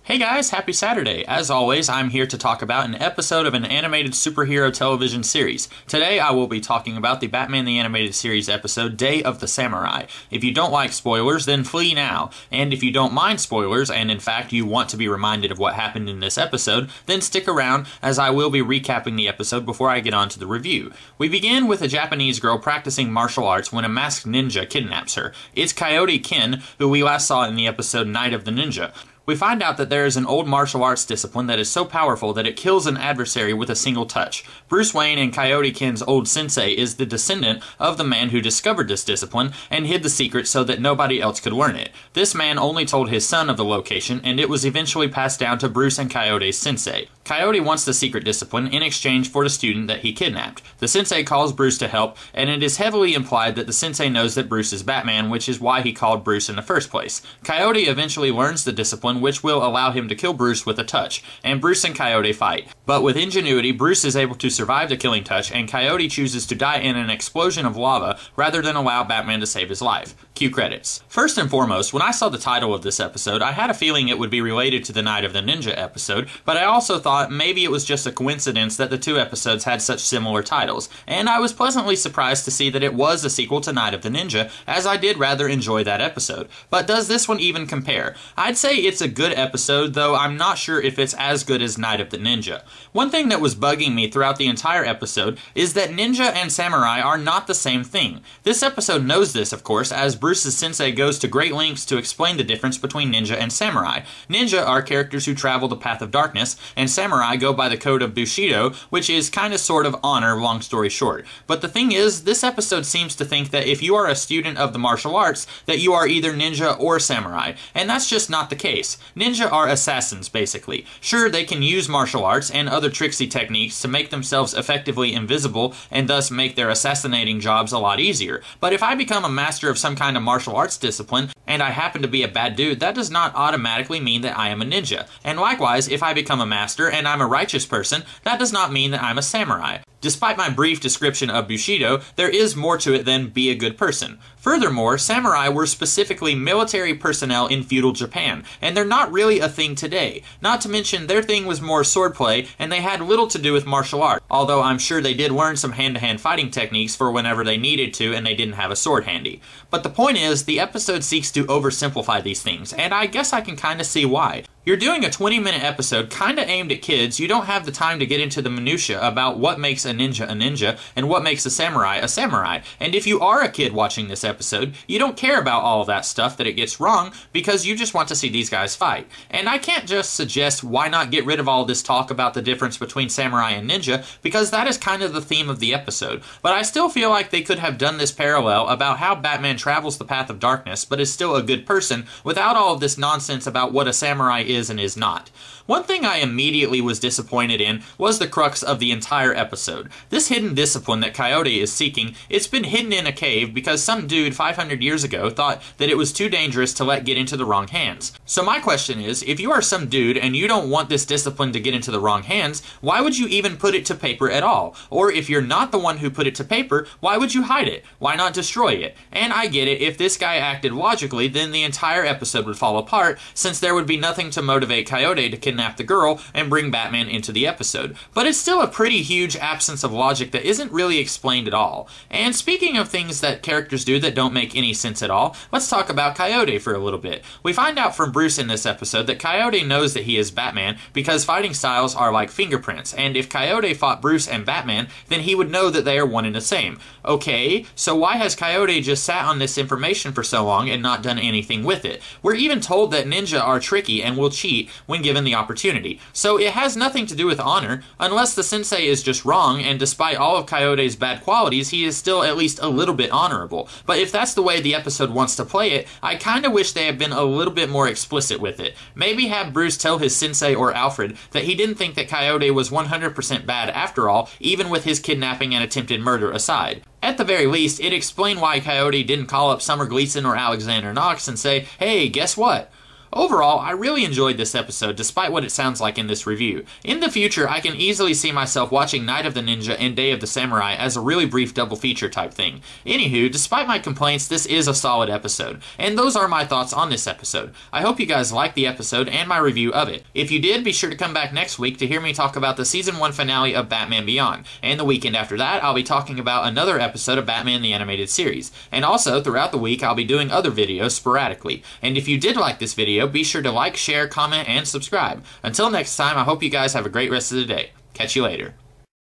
Hey guys, happy Saturday! As always, I'm here to talk about an episode of an animated superhero television series. Today I will be talking about the Batman the Animated Series episode, Day of the Samurai. If you don't like spoilers, then flee now. And if you don't mind spoilers, and in fact you want to be reminded of what happened in this episode, then stick around as I will be recapping the episode before I get on to the review. We begin with a Japanese girl practicing martial arts when a masked ninja kidnaps her. It's Coyote Ken, who we last saw in the episode Night of the Ninja. We find out that there is an old martial arts discipline that is so powerful that it kills an adversary with a single touch. Bruce Wayne and Coyote Ken's old sensei is the descendant of the man who discovered this discipline and hid the secret so that nobody else could learn it. This man only told his son of the location, and it was eventually passed down to Bruce and Coyote's sensei. Coyote wants the secret discipline in exchange for the student that he kidnapped. The sensei calls Bruce to help, and it is heavily implied that the sensei knows that Bruce is Batman, which is why he called Bruce in the first place. Coyote eventually learns the discipline, which will allow him to kill Bruce with a touch, and Bruce and Coyote fight. But with ingenuity, Bruce is able to survive the killing touch, and Coyote chooses to die in an explosion of lava rather than allow Batman to save his life. Cue credits. First and foremost, when I saw the title of this episode, I had a feeling it would be related to the Night of the Ninja episode, but I also thought maybe it was just a coincidence that the two episodes had such similar titles, and I was pleasantly surprised to see that it was a sequel to Night of the Ninja, as I did rather enjoy that episode. But does this one even compare? I'd say it's a good episode, though I'm not sure if it's as good as Night of the Ninja. One thing that was bugging me throughout the entire episode is that ninja and samurai are not the same thing. This episode knows this, of course, as Bruce's sensei goes to great lengths to explain the difference between ninja and samurai. Ninja are characters who travel the path of darkness, and samurai go by the code of Bushido, which is kinda sort of honor, long story short. But the thing is, this episode seems to think that if you are a student of the martial arts, that you are either ninja or samurai, and that's just not the case. Ninja are assassins, basically. Sure, they can use martial arts and other tricksy techniques to make themselves effectively invisible and thus make their assassinating jobs a lot easier. But if I become a master of some kind of martial arts discipline, and I happen to be a bad dude, that does not automatically mean that I am a ninja. And likewise, if I become a master and I'm a righteous person, that does not mean that I'm a samurai. Despite my brief description of Bushido, there is more to it than be a good person. Furthermore, samurai were specifically military personnel in feudal Japan, and they're not really a thing today. Not to mention, their thing was more swordplay, and they had little to do with martial art, although I'm sure they did learn some hand-to-hand fighting techniques for whenever they needed to and they didn't have a sword handy. But the point is, the episode seeks to oversimplify these things, and I guess I can kinda see why. You're doing a 20-minute episode kinda aimed at kids. You don't have the time to get into the minutia about what makes a ninja and what makes a samurai. And if you are a kid watching this episode, you don't care about all of that stuff that it gets wrong because you just want to see these guys fight. And I can't just suggest why not get rid of all this talk about the difference between samurai and ninja, because that is kind of the theme of the episode. But I still feel like they could have done this parallel about how Batman travels the path of darkness but is still a good person without all of this nonsense about what a samurai is and is not. One thing I immediately was disappointed in was the crux of the entire episode. This hidden discipline that Coyote is seeking, it's been hidden in a cave because some dude 500 years ago thought that it was too dangerous to let get into the wrong hands. So my question is, if you are some dude and you don't want this discipline to get into the wrong hands, why would you even put it to paper at all? Or if you're not the one who put it to paper, why would you hide it? Why not destroy it? And I get it, if this guy acted logically, then the entire episode would fall apart, since there would be nothing to motivate Coyote to kidnap the girl and bring Batman into the episode. But it's still a pretty huge absence of logic that isn't really explained at all. And speaking of things that characters do that don't make any sense at all, let's talk about Coyote for a little bit. We find out from Bruce in this episode that Coyote knows that he is Batman because fighting styles are like fingerprints, and if Coyote fought Bruce and Batman, then he would know that they are one and the same. Okay, so why has Coyote just sat on this information for so long and not done anything with it? We're even told that ninja are tricky and will cheat when given the opportunity. So it has nothing to do with honor, unless the sensei is just wrong, and despite all of Coyote's bad qualities, he is still at least a little bit honorable. But if that's the way the episode wants to play it, I kinda wish they had been a little bit more explicit with it. Maybe have Bruce tell his sensei or Alfred that he didn't think that Coyote was 100% bad after all, even with his kidnapping and attempted murder aside. At the very least, it explained why Coyote didn't call up Summer Gleason or Alexander Knox and say, "Hey, guess what?" Overall, I really enjoyed this episode despite what it sounds like in this review. In the future, I can easily see myself watching Night of the Ninja and Day of the Samurai as a really brief double feature type thing. Anywho, despite my complaints, this is a solid episode. And those are my thoughts on this episode. I hope you guys liked the episode and my review of it. If you did, be sure to come back next week to hear me talk about the Season 1 finale of Batman Beyond. And the weekend after that, I'll be talking about another episode of Batman the Animated Series. And also, throughout the week, I'll be doing other videos sporadically. And if you did like this video, be sure to like, share, comment, and subscribe. Until next time, I hope you guys have a great rest of the day. Catch you later.